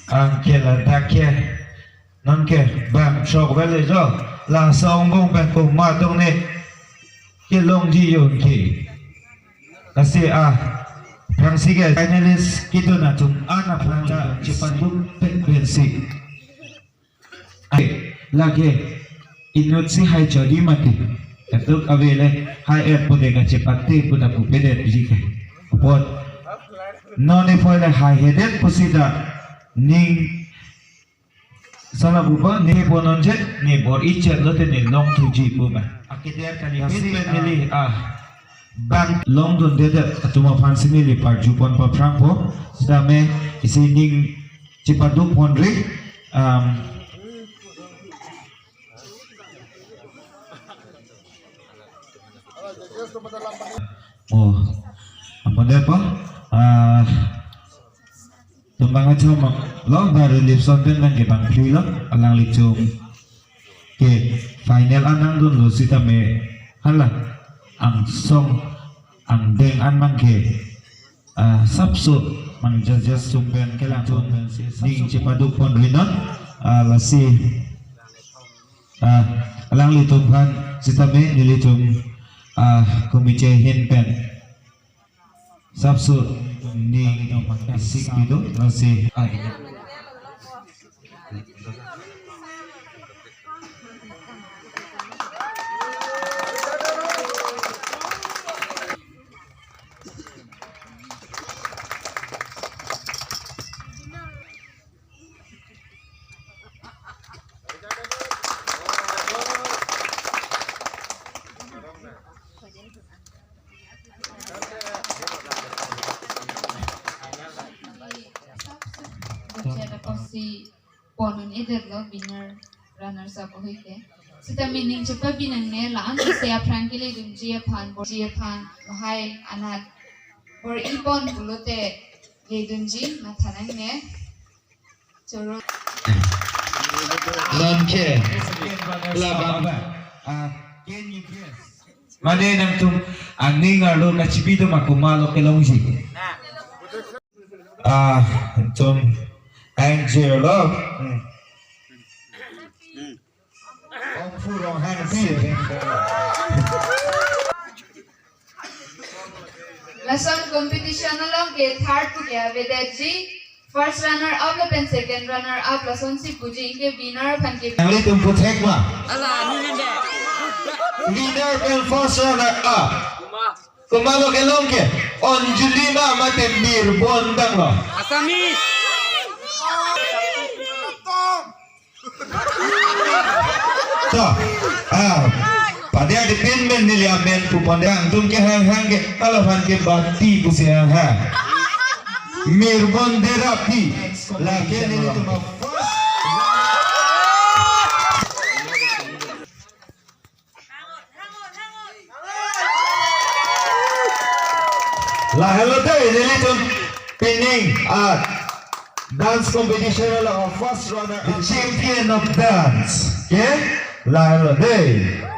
Angke là ta kia non kia bang sọc vềเลยrồi là song bông bang cùng mà tông này kia long gì yon kia là xe phang sĩ cái finalist kita na chung anak phang cepat bung pensi lagi inut si hai jadi mati ketuk avele hai air pun dengan cepat ti pun aku bedet jika pun non ne foi la hai hedet pusida ning sana buba ni bonon jet ni bor ichet lote ni long tuji buba akider kali hitmen nili bang long don dede atuma fansi nili par jupon pa franco sidame isi ning cipadu pondri apa dia apa tumbang aja mak lo baru lip sonten nang bang free lo alang licung ke final anang dun lo sita me hala ang song ang deng an mang ke sabsu mang jajas sumpen ke lang tun ding cepadu pon rinon lasi alang litung kan sita me nilitung kumice hin pen sabsu ni isik itu masih si ponon eder lo winner runners up hoite sita meaning chapa binang ne la an se a frankly dum jia phan hai anat or ipon bulote le dum ji ma thanang ne choro lanke la baba mane nang tum aning alo na chibido makumalo kelongji tum Angel love. Food on hand lesson competition along ke third to kya Vedji first runner up and second runner up lesson si puji ke winner phan ke Nang tum protect ma leader and first runner up kumalo ke long ke on julima mate mir bon dang lo Asamis so pada di penmen nili amen pu pandang tum ke hang ke kalau han ke bati pu se hang mirbon derapi lagi nili tum la hello day nili tum pinning dance competition of first runner the champion of dance okay la hello day